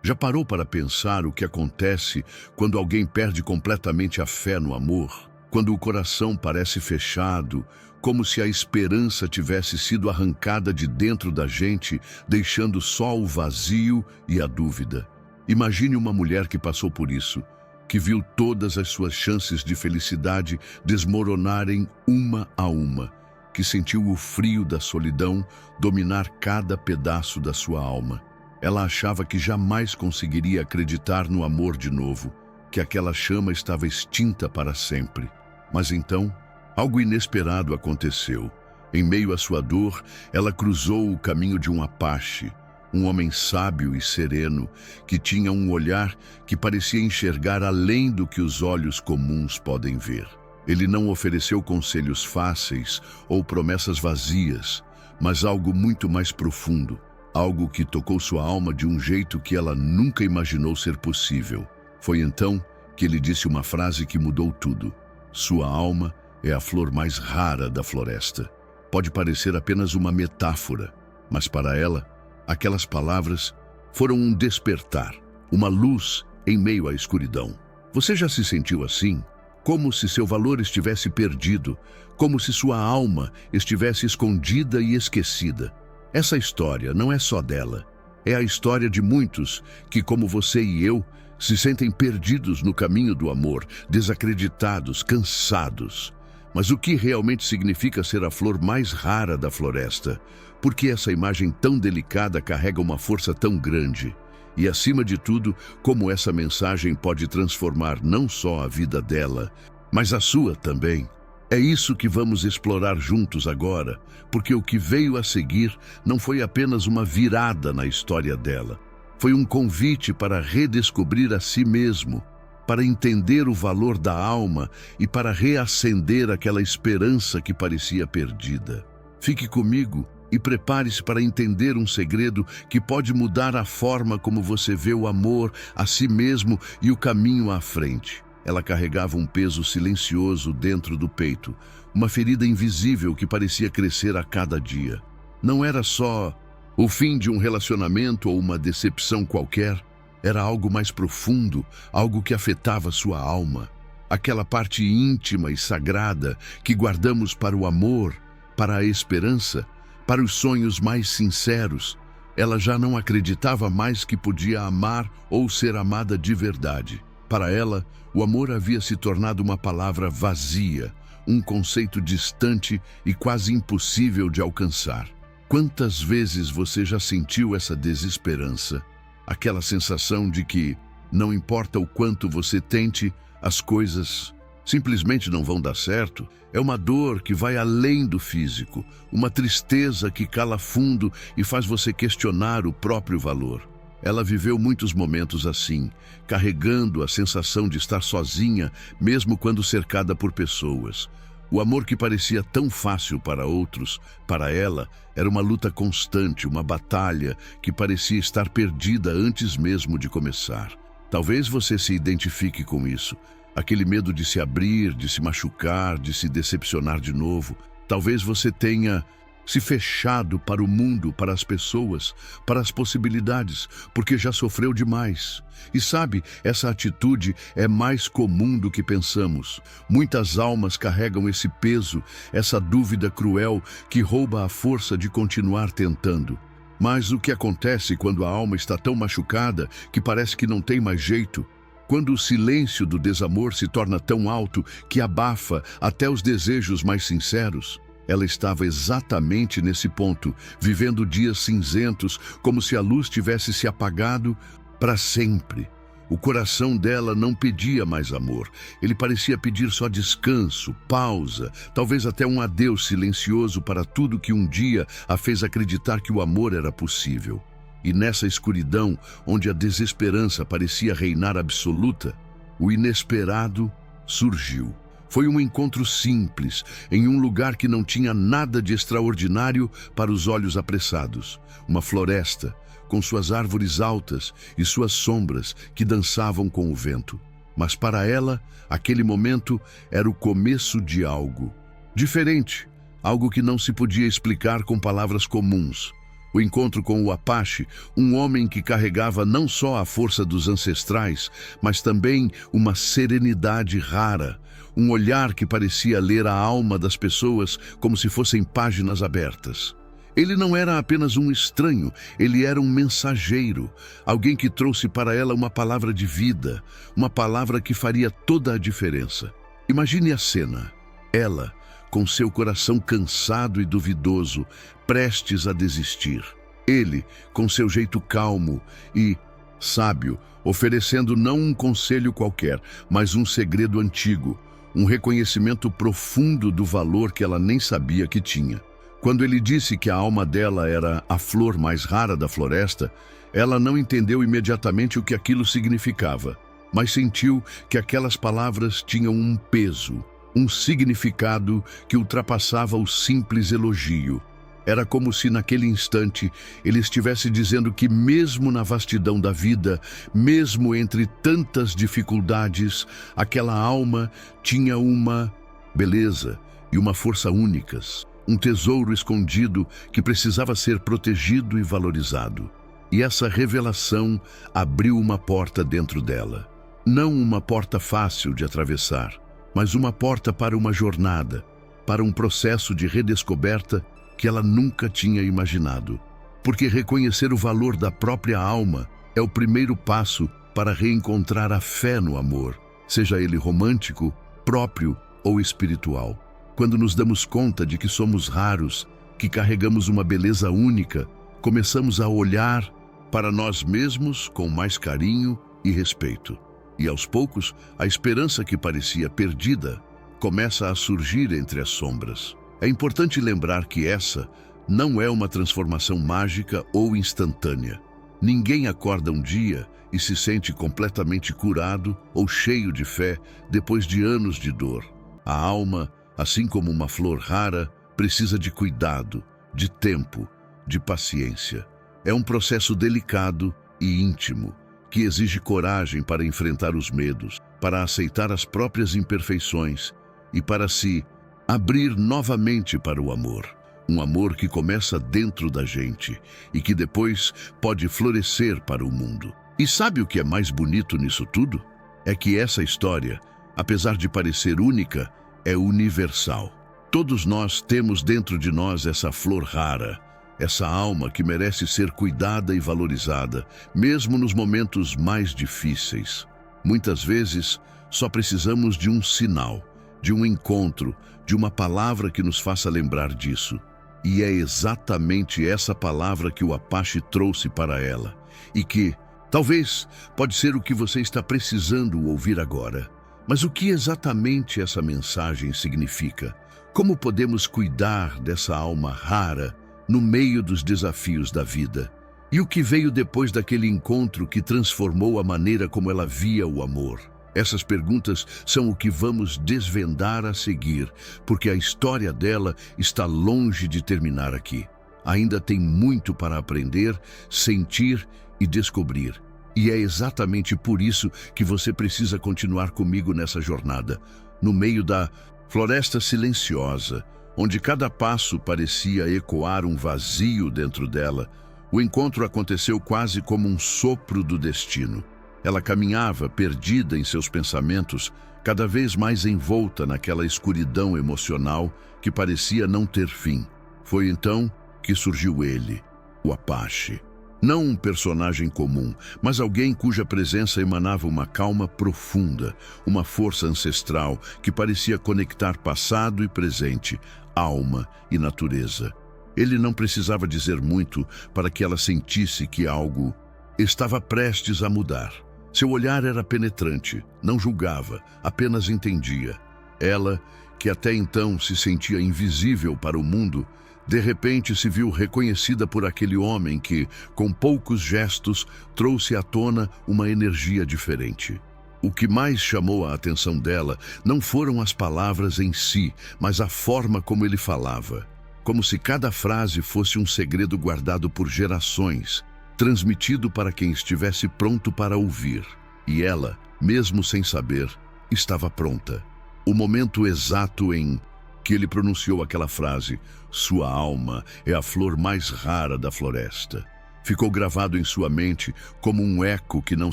Já parou para pensar o que acontece quando alguém perde completamente a fé no amor? Quando o coração parece fechado, como se a esperança tivesse sido arrancada de dentro da gente, deixando só o vazio e a dúvida. Imagine uma mulher que passou por isso, que viu todas as suas chances de felicidade desmoronarem uma a uma, que sentiu o frio da solidão dominar cada pedaço da sua alma. Ela achava que jamais conseguiria acreditar no amor de novo, que aquela chama estava extinta para sempre. Mas então, algo inesperado aconteceu. Em meio à sua dor, ela cruzou o caminho de um Apache, um homem sábio e sereno, que tinha um olhar que parecia enxergar além do que os olhos comuns podem ver. Ele não ofereceu conselhos fáceis ou promessas vazias, mas algo muito mais profundo, algo que tocou sua alma de um jeito que ela nunca imaginou ser possível. Foi então que ele disse uma frase que mudou tudo. Sua alma é a flor mais rara da floresta. Pode parecer apenas uma metáfora, mas para ela, aquelas palavras foram um despertar, uma luz em meio à escuridão. Você já se sentiu assim? Como se seu valor estivesse perdido, como se sua alma estivesse escondida e esquecida. Essa história não é só dela, é a história de muitos que, como você e eu, se sentem perdidos no caminho do amor, desacreditados, cansados. Mas o que realmente significa ser a flor mais rara da floresta? Por que essa imagem tão delicada carrega uma força tão grande? E, acima de tudo, como essa mensagem pode transformar não só a vida dela, mas a sua também? É isso que vamos explorar juntos agora, porque o que veio a seguir não foi apenas uma virada na história dela. Foi um convite para redescobrir a si mesmo, para entender o valor da alma e para reacender aquela esperança que parecia perdida. Fique comigo e prepare-se para entender um segredo que pode mudar a forma como você vê o amor, a si mesmo e o caminho à frente. Ela carregava um peso silencioso dentro do peito, uma ferida invisível que parecia crescer a cada dia. Não era só o fim de um relacionamento ou uma decepção qualquer, era algo mais profundo, algo que afetava sua alma. Aquela parte íntima e sagrada que guardamos para o amor, para a esperança, para os sonhos mais sinceros. Ela já não acreditava mais que podia amar ou ser amada de verdade. Para ela, o amor havia se tornado uma palavra vazia, um conceito distante e quase impossível de alcançar. Quantas vezes você já sentiu essa desesperança? Aquela sensação de que, não importa o quanto você tente, as coisas simplesmente não vão dar certo? É uma dor que vai além do físico, uma tristeza que cala fundo e faz você questionar o próprio valor. Ela viveu muitos momentos assim, carregando a sensação de estar sozinha, mesmo quando cercada por pessoas. O amor que parecia tão fácil para outros, para ela, era uma luta constante, uma batalha que parecia estar perdida antes mesmo de começar. Talvez você se identifique com isso. Aquele medo de se abrir, de se machucar, de se decepcionar de novo. Talvez você tenha se fechado para o mundo, para as pessoas, para as possibilidades, porque já sofreu demais. E sabe, essa atitude é mais comum do que pensamos. Muitas almas carregam esse peso, essa dúvida cruel que rouba a força de continuar tentando. Mas o que acontece quando a alma está tão machucada que parece que não tem mais jeito? Quando o silêncio do desamor se torna tão alto que abafa até os desejos mais sinceros? Ela estava exatamente nesse ponto, vivendo dias cinzentos, como se a luz tivesse se apagado para sempre. O coração dela não pedia mais amor. Ele parecia pedir só descanso, pausa, talvez até um adeus silencioso para tudo que um dia a fez acreditar que o amor era possível. E nessa escuridão, onde a desesperança parecia reinar absoluta, o inesperado surgiu. Foi um encontro simples, em um lugar que não tinha nada de extraordinário para os olhos apressados. Uma floresta, com suas árvores altas e suas sombras que dançavam com o vento. Mas para ela, aquele momento era o começo de algo diferente, algo que não se podia explicar com palavras comuns. O encontro com o Apache, um homem que carregava não só a força dos ancestrais, mas também uma serenidade rara, um olhar que parecia ler a alma das pessoas como se fossem páginas abertas. Ele não era apenas um estranho, ele era um mensageiro, alguém que trouxe para ela uma palavra de vida, uma palavra que faria toda a diferença. Imagine a cena. Ela, com seu coração cansado e duvidoso, prestes a desistir. Ele, com seu jeito calmo e sábio, oferecendo não um conselho qualquer, mas um segredo antigo, um reconhecimento profundo do valor que ela nem sabia que tinha. Quando ele disse que a alma dela era a flor mais rara da floresta, ela não entendeu imediatamente o que aquilo significava, mas sentiu que aquelas palavras tinham um peso, um significado que ultrapassava o simples elogio. Era como se naquele instante ele estivesse dizendo que mesmo na vastidão da vida, mesmo entre tantas dificuldades, aquela alma tinha uma beleza e uma força únicas, um tesouro escondido que precisava ser protegido e valorizado. E essa revelação abriu uma porta dentro dela. Não uma porta fácil de atravessar, mas uma porta para uma jornada, para um processo de redescoberta que ela nunca tinha imaginado. Porque reconhecer o valor da própria alma é o primeiro passo para reencontrar a fé no amor, seja ele romântico, próprio ou espiritual. Quando nos damos conta de que somos raros, que carregamos uma beleza única, começamos a olhar para nós mesmos com mais carinho e respeito. E aos poucos, a esperança que parecia perdida começa a surgir entre as sombras. É importante lembrar que essa não é uma transformação mágica ou instantânea. Ninguém acorda um dia e se sente completamente curado ou cheio de fé depois de anos de dor. A alma, assim como uma flor rara, precisa de cuidado, de tempo, de paciência. É um processo delicado e íntimo, que exige coragem para enfrentar os medos, para aceitar as próprias imperfeições e para se abrir novamente para o amor. Um amor que começa dentro da gente e que depois pode florescer para o mundo. E sabe o que é mais bonito nisso tudo? É que essa história, apesar de parecer única, é universal. Todos nós temos dentro de nós essa flor rara, essa alma que merece ser cuidada e valorizada, mesmo nos momentos mais difíceis. Muitas vezes, só precisamos de um sinal, de um encontro, de uma palavra que nos faça lembrar disso. E é exatamente essa palavra que o Apache trouxe para ela, e que, talvez, pode ser o que você está precisando ouvir agora. Mas o que exatamente essa mensagem significa? Como podemos cuidar dessa alma rara no meio dos desafios da vida? E o que veio depois daquele encontro que transformou a maneira como ela via o amor? Essas perguntas são o que vamos desvendar a seguir, porque a história dela está longe de terminar aqui. Ainda tem muito para aprender, sentir e descobrir. E é exatamente por isso que você precisa continuar comigo nessa jornada, no meio da floresta silenciosa, onde cada passo parecia ecoar um vazio dentro dela. O encontro aconteceu quase como um sopro do destino. Ela caminhava, perdida em seus pensamentos, cada vez mais envolta naquela escuridão emocional que parecia não ter fim. Foi então que surgiu ele, o Apache. Não um personagem comum, mas alguém cuja presença emanava uma calma profunda, uma força ancestral que parecia conectar passado e presente, alma e natureza. Ele não precisava dizer muito para que ela sentisse que algo estava prestes a mudar. Seu olhar era penetrante, não julgava, apenas entendia. Ela, que até então se sentia invisível para o mundo, de repente se viu reconhecida por aquele homem que, com poucos gestos, trouxe à tona uma energia diferente. O que mais chamou a atenção dela não foram as palavras em si, mas a forma como ele falava. Como se cada frase fosse um segredo guardado por gerações, transmitido para quem estivesse pronto para ouvir. E ela, mesmo sem saber, estava pronta. O momento exato em que ele pronunciou aquela frase: "Sua alma é a flor mais rara da floresta." Ficou gravado em sua mente como um eco que não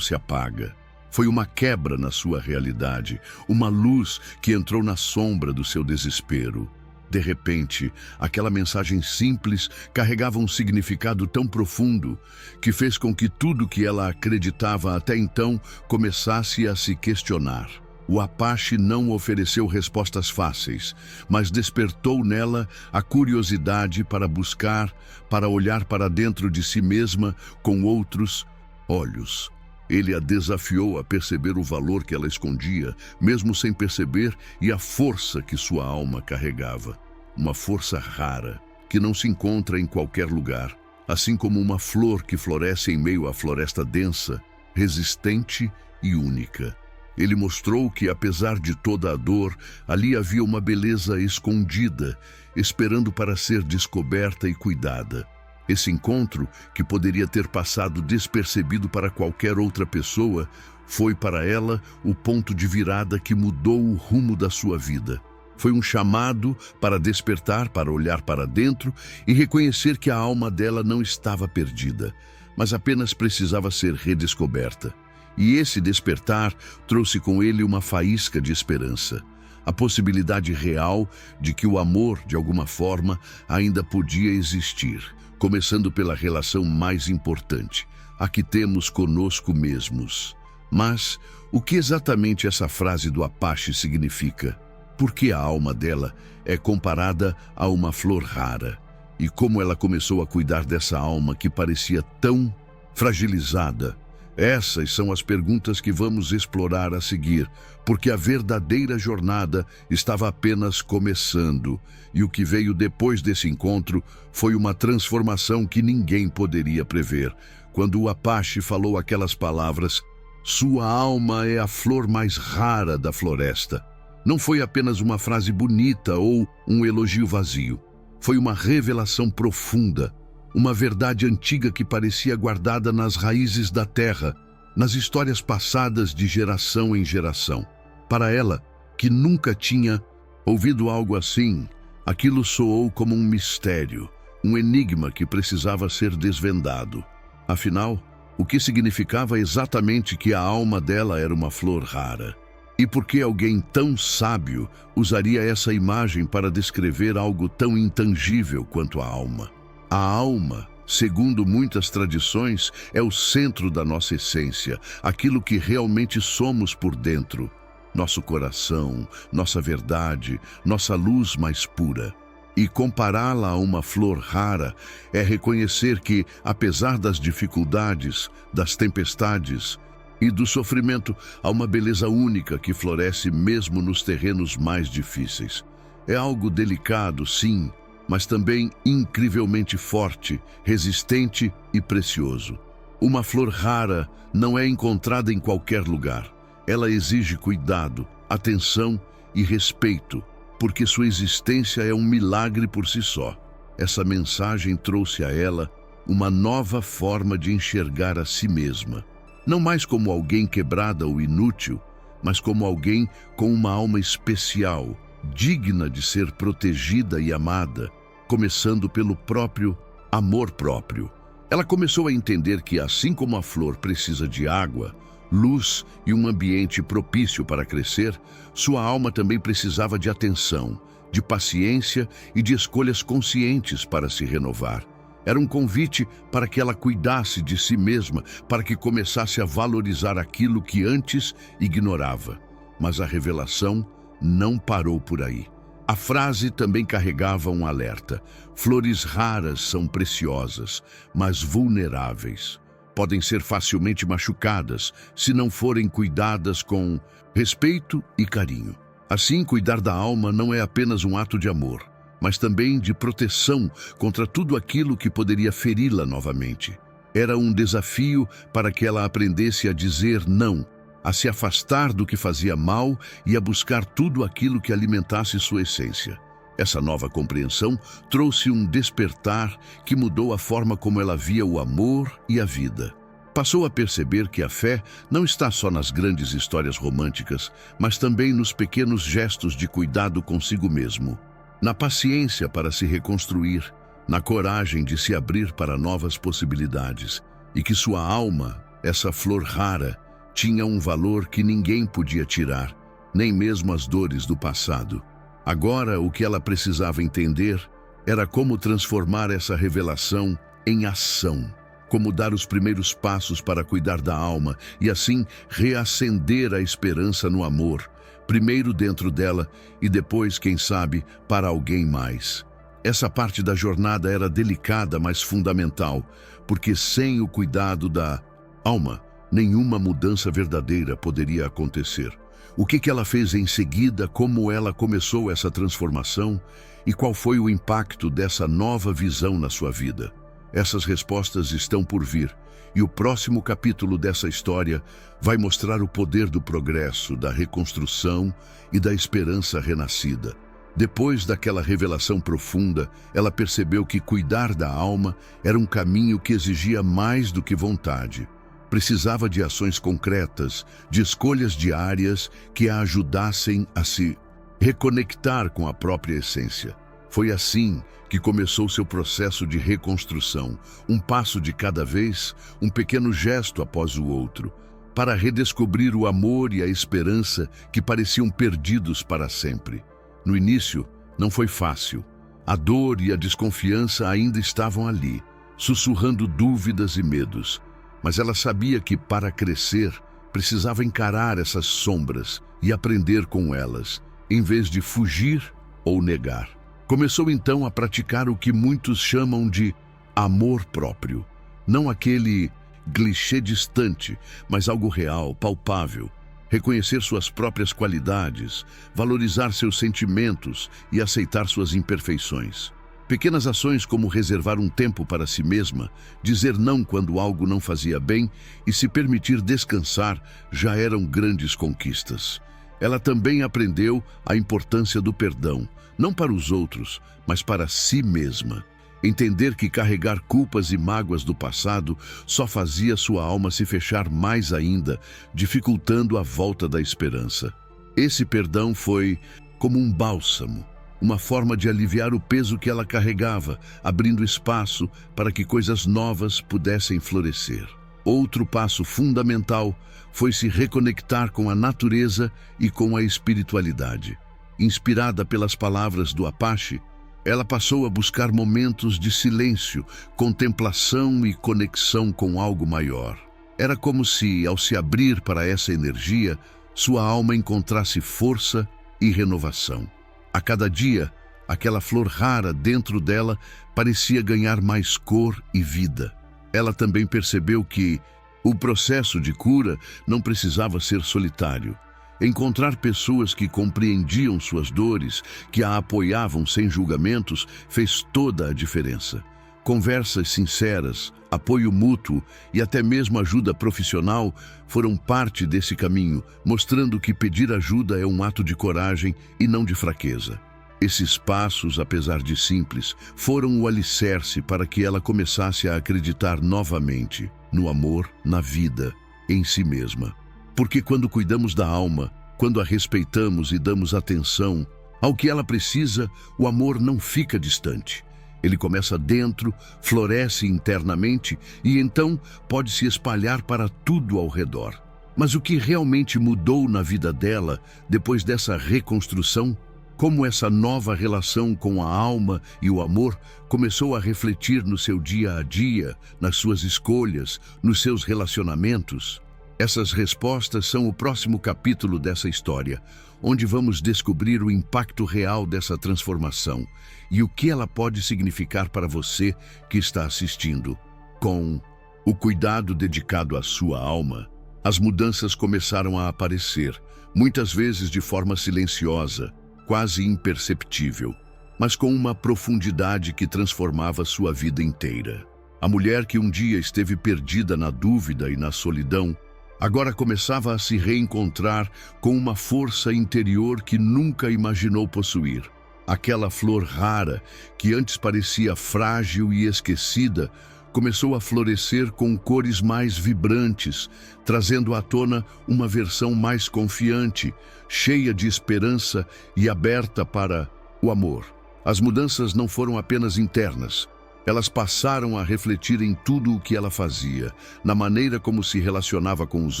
se apaga. Foi uma quebra na sua realidade, uma luz que entrou na sombra do seu desespero. De repente, aquela mensagem simples carregava um significado tão profundo que fez com que tudo que ela acreditava até então começasse a se questionar. O Apache não ofereceu respostas fáceis, mas despertou nela a curiosidade para buscar, para olhar para dentro de si mesma com outros olhos. Ele a desafiou a perceber o valor que ela escondia, mesmo sem perceber, e a força que sua alma carregava. Uma força rara, que não se encontra em qualquer lugar, assim como uma flor que floresce em meio à floresta densa, resistente e única. Ele mostrou que, apesar de toda a dor, ali havia uma beleza escondida, esperando para ser descoberta e cuidada. Esse encontro, que poderia ter passado despercebido para qualquer outra pessoa, foi para ela o ponto de virada que mudou o rumo da sua vida. Foi um chamado para despertar, para olhar para dentro e reconhecer que a alma dela não estava perdida, mas apenas precisava ser redescoberta. E esse despertar trouxe com ele uma faísca de esperança. A possibilidade real de que o amor, de alguma forma, ainda podia existir, começando pela relação mais importante, a que temos conosco mesmos. Mas o que exatamente essa frase do Apache significa? Por que a alma dela é comparada a uma flor rara? E como ela começou a cuidar dessa alma que parecia tão fragilizada? Essas são as perguntas que vamos explorar a seguir, porque a verdadeira jornada estava apenas começando, e o que veio depois desse encontro foi uma transformação que ninguém poderia prever. Quando o Apache falou aquelas palavras, "Sua alma é a flor mais rara da floresta", não foi apenas uma frase bonita ou um elogio vazio. Foi uma revelação profunda, uma verdade antiga que parecia guardada nas raízes da terra, nas histórias passadas de geração em geração. Para ela, que nunca tinha ouvido algo assim, aquilo soou como um mistério, um enigma que precisava ser desvendado. Afinal, o que significava exatamente que a alma dela era uma flor rara? E por que alguém tão sábio usaria essa imagem para descrever algo tão intangível quanto a alma? A alma, segundo muitas tradições, é o centro da nossa essência, aquilo que realmente somos por dentro. Nosso coração, nossa verdade, nossa luz mais pura. E compará-la a uma flor rara é reconhecer que, apesar das dificuldades, das tempestades e do sofrimento, há uma beleza única que floresce mesmo nos terrenos mais difíceis. É algo delicado, sim, mas também incrivelmente forte, resistente e precioso. Uma flor rara não é encontrada em qualquer lugar. Ela exige cuidado, atenção e respeito, porque sua existência é um milagre por si só. Essa mensagem trouxe a ela uma nova forma de enxergar a si mesma. Não mais como alguém quebrada ou inútil, mas como alguém com uma alma especial, digna de ser protegida e amada, começando pelo próprio amor próprio. Ela começou a entender que, assim como a flor precisa de água, luz e um ambiente propício para crescer, sua alma também precisava de atenção, de paciência e de escolhas conscientes para se renovar. Era um convite para que ela cuidasse de si mesma, para que começasse a valorizar aquilo que antes ignorava. Mas a revelação não parou por aí. A frase também carregava um alerta. Flores raras são preciosas, mas vulneráveis. Podem ser facilmente machucadas se não forem cuidadas com respeito e carinho. Assim, cuidar da alma não é apenas um ato de amor, mas também de proteção contra tudo aquilo que poderia feri-la novamente. Era um desafio para que ela aprendesse a dizer não, a se afastar do que fazia mal e a buscar tudo aquilo que alimentasse sua essência. Essa nova compreensão trouxe um despertar que mudou a forma como ela via o amor e a vida. Passou a perceber que a fé não está só nas grandes histórias românticas, mas também nos pequenos gestos de cuidado consigo mesmo. na paciência para se reconstruir, na coragem de se abrir para novas possibilidades, e que sua alma, essa flor rara, tinha um valor que ninguém podia tirar, nem mesmo as dores do passado. Agora, o que ela precisava entender era como transformar essa revelação em ação, como dar os primeiros passos para cuidar da alma e assim reacender a esperança no amor, primeiro dentro dela e depois, quem sabe, para alguém mais. Essa parte da jornada era delicada, mas fundamental, porque sem o cuidado da alma, nenhuma mudança verdadeira poderia acontecer. O que ela fez em seguida, como ela começou essa transformação e qual foi o impacto dessa nova visão na sua vida? Essas respostas estão por vir, e o próximo capítulo dessa história vai mostrar o poder do progresso, da reconstrução e da esperança renascida. Depois daquela revelação profunda, ela percebeu que cuidar da alma era um caminho que exigia mais do que vontade. Precisava de ações concretas, de escolhas diárias que a ajudassem a se reconectar com a própria essência. Foi assim que começou seu processo de reconstrução, um passo de cada vez, um pequeno gesto após o outro, para redescobrir o amor e a esperança que pareciam perdidos para sempre. No início, não foi fácil. A dor e a desconfiança ainda estavam ali, sussurrando dúvidas e medos. Mas ela sabia que, para crescer, precisava encarar essas sombras e aprender com elas, em vez de fugir ou negar. Começou então a praticar o que muitos chamam de amor próprio. Não aquele clichê distante, mas algo real, palpável. Reconhecer suas próprias qualidades, valorizar seus sentimentos e aceitar suas imperfeições. Pequenas ações como reservar um tempo para si mesma, dizer não quando algo não fazia bem e se permitir descansar já eram grandes conquistas. Ela também aprendeu a importância do perdão, não para os outros, mas para si mesma. Entender que carregar culpas e mágoas do passado só fazia sua alma se fechar mais ainda, dificultando a volta da esperança. Esse perdão foi como um bálsamo, uma forma de aliviar o peso que ela carregava, abrindo espaço para que coisas novas pudessem florescer. Outro passo fundamental foi se reconectar com a natureza e com a espiritualidade. Inspirada pelas palavras do Apache, ela passou a buscar momentos de silêncio, contemplação e conexão com algo maior. Era como se, ao se abrir para essa energia, sua alma encontrasse força e renovação. A cada dia, aquela flor rara dentro dela parecia ganhar mais cor e vida. Ela também percebeu que o processo de cura não precisava ser solitário. Encontrar pessoas que compreendiam suas dores, que a apoiavam sem julgamentos, fez toda a diferença. Conversas sinceras, apoio mútuo e até mesmo ajuda profissional foram parte desse caminho, mostrando que pedir ajuda é um ato de coragem e não de fraqueza. Esses passos, apesar de simples, foram o alicerce para que ela começasse a acreditar novamente no amor, na vida, em si mesma. Porque quando cuidamos da alma, quando a respeitamos e damos atenção ao que ela precisa, o amor não fica distante. Ele começa dentro, floresce internamente e então pode se espalhar para tudo ao redor. Mas o que realmente mudou na vida dela depois dessa reconstrução? Como essa nova relação com a alma e o amor começou a refletir no seu dia a dia, nas suas escolhas, nos seus relacionamentos? Essas respostas são o próximo capítulo dessa história, onde vamos descobrir o impacto real dessa transformação e o que ela pode significar para você que está assistindo. Com o cuidado dedicado à sua alma, as mudanças começaram a aparecer, muitas vezes de forma silenciosa, quase imperceptível, mas com uma profundidade que transformava sua vida inteira. A mulher que um dia esteve perdida na dúvida e na solidão, agora começava a se reencontrar com uma força interior que nunca imaginou possuir. Aquela flor rara, que antes parecia frágil e esquecida, começou a florescer com cores mais vibrantes, trazendo à tona uma versão mais confiante, cheia de esperança e aberta para o amor. As mudanças não foram apenas internas. Elas passaram a refletir em tudo o que ela fazia, na maneira como se relacionava com os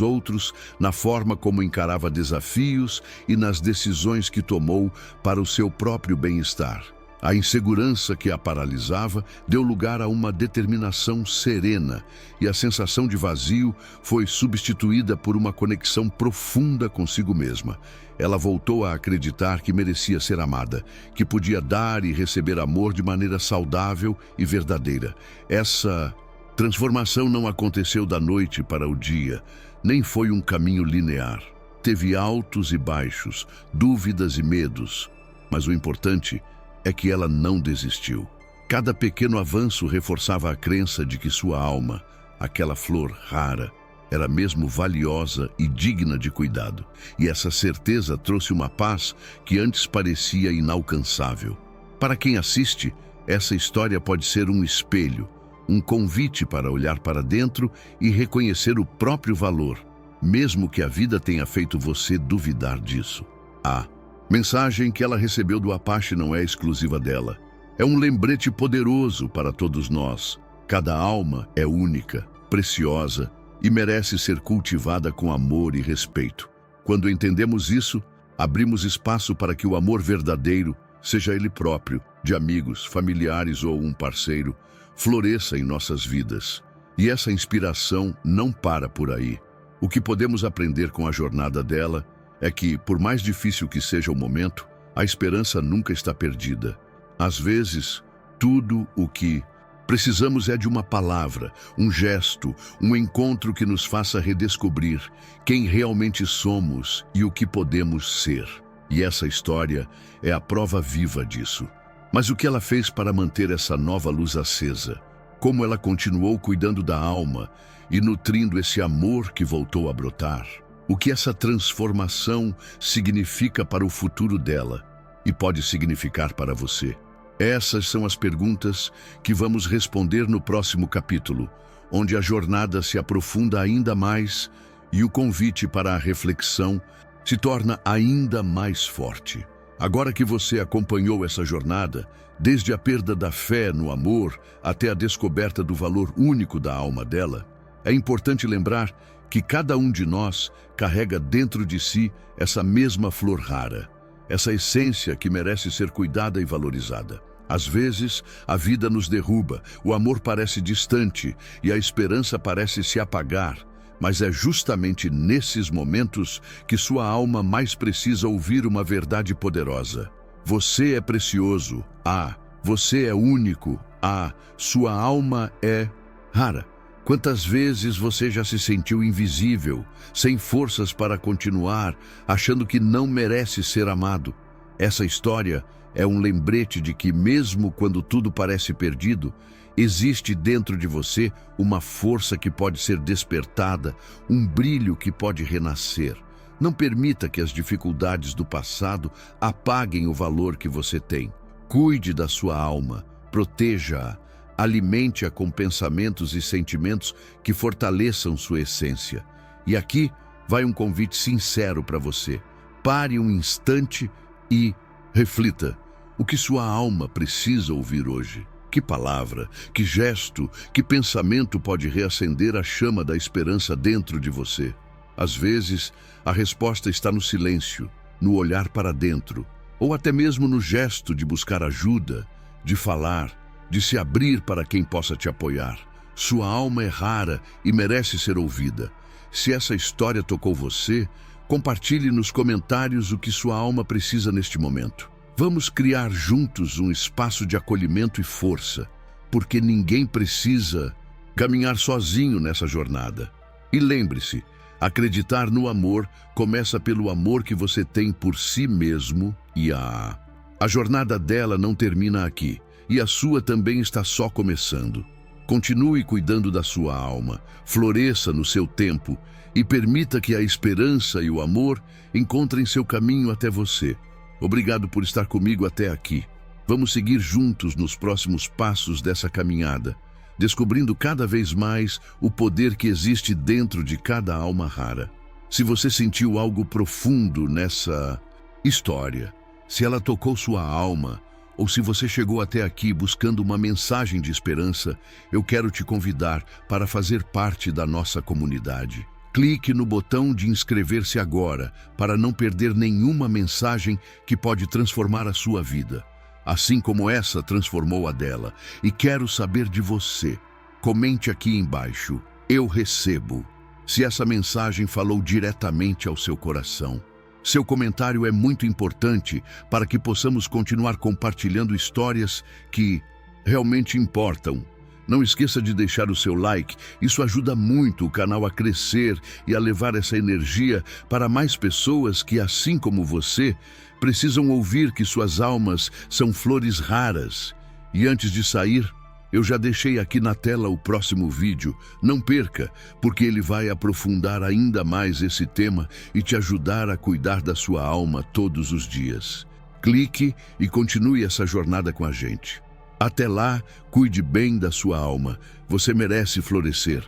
outros, na forma como encarava desafios e nas decisões que tomou para o seu próprio bem-estar. A insegurança que a paralisava deu lugar a uma determinação serena, e a sensação de vazio foi substituída por uma conexão profunda consigo mesma. Ela voltou a acreditar que merecia ser amada, que podia dar e receber amor de maneira saudável e verdadeira. Essa transformação não aconteceu da noite para o dia, nem foi um caminho linear. Teve altos e baixos, dúvidas e medos, mas o importante é que ela não desistiu. Cada pequeno avanço reforçava a crença de que sua alma, aquela flor rara, era mesmo valiosa e digna de cuidado. E essa certeza trouxe uma paz que antes parecia inalcançável. Para quem assiste, essa história pode ser um espelho, um convite para olhar para dentro e reconhecer o próprio valor, mesmo que a vida tenha feito você duvidar disso. A mensagem que ela recebeu do Apache não é exclusiva dela. É um lembrete poderoso para todos nós. Cada alma é única, preciosa e merece ser cultivada com amor e respeito. Quando entendemos isso, abrimos espaço para que o amor verdadeiro, seja ele próprio, de amigos, familiares ou um parceiro, floresça em nossas vidas. E essa inspiração não para por aí. O que podemos aprender com a jornada dela é que, por mais difícil que seja o momento, a esperança nunca está perdida. Às vezes, tudo o que precisamos é de uma palavra, um gesto, um encontro que nos faça redescobrir quem realmente somos e o que podemos ser. E essa história é a prova viva disso. Mas o que ela fez para manter essa nova luz acesa? Como ela continuou cuidando da alma e nutrindo esse amor que voltou a brotar? O que essa transformação significa para o futuro dela e pode significar para você? Essas são as perguntas que vamos responder no próximo capítulo, onde a jornada se aprofunda ainda mais e o convite para a reflexão se torna ainda mais forte. Agora que você acompanhou essa jornada, desde a perda da fé no amor até a descoberta do valor único da alma dela, é importante lembrar que cada um de nós carrega dentro de si essa mesma flor rara, essa essência que merece ser cuidada e valorizada. Às vezes, a vida nos derruba, o amor parece distante e a esperança parece se apagar, mas é justamente nesses momentos que sua alma mais precisa ouvir uma verdade poderosa. Você é precioso. Você é único. Sua alma é rara. Quantas vezes você já se sentiu invisível, sem forças para continuar, achando que não merece ser amado? Essa história é um lembrete de que, mesmo quando tudo parece perdido, existe dentro de você uma força que pode ser despertada, um brilho que pode renascer. Não permita que as dificuldades do passado apaguem o valor que você tem. Cuide da sua alma, proteja-a, alimente-a com pensamentos e sentimentos que fortaleçam sua essência. E aqui vai um convite sincero para você. Pare um instante e reflita. O que sua alma precisa ouvir hoje? Que palavra, que gesto, que pensamento pode reacender a chama da esperança dentro de você? Às vezes, a resposta está no silêncio, no olhar para dentro, ou até mesmo no gesto de buscar ajuda, de falar, de se abrir para quem possa te apoiar. Sua alma é rara e merece ser ouvida. Se essa história tocou você, compartilhe nos comentários o que sua alma precisa neste momento. Vamos criar juntos um espaço de acolhimento e força, porque ninguém precisa caminhar sozinho nessa jornada. E lembre-se, acreditar no amor começa pelo amor que você tem por si mesmo e a jornada dela não termina aqui, e a sua também está só começando. Continue cuidando da sua alma, floresça no seu tempo e permita que a esperança e o amor encontrem seu caminho até você. Obrigado por estar comigo até aqui. Vamos seguir juntos nos próximos passos dessa caminhada, descobrindo cada vez mais o poder que existe dentro de cada alma rara. Se você sentiu algo profundo nessa história, se ela tocou sua alma, ou se você chegou até aqui buscando uma mensagem de esperança, eu quero te convidar para fazer parte da nossa comunidade. Clique no botão de inscrever-se agora para não perder nenhuma mensagem que pode transformar a sua vida, assim como essa transformou a dela. E quero saber de você. Comente aqui embaixo: eu recebo, se essa mensagem falou diretamente ao seu coração. Seu comentário é muito importante para que possamos continuar compartilhando histórias que realmente importam. Não esqueça de deixar o seu like, isso ajuda muito o canal a crescer e a levar essa energia para mais pessoas que, assim como você, precisam ouvir que suas almas são flores raras. E antes de sair, eu já deixei aqui na tela o próximo vídeo. Não perca, porque ele vai aprofundar ainda mais esse tema e te ajudar a cuidar da sua alma todos os dias. Clique e continue essa jornada com a gente. Até lá, cuide bem da sua alma. Você merece florescer.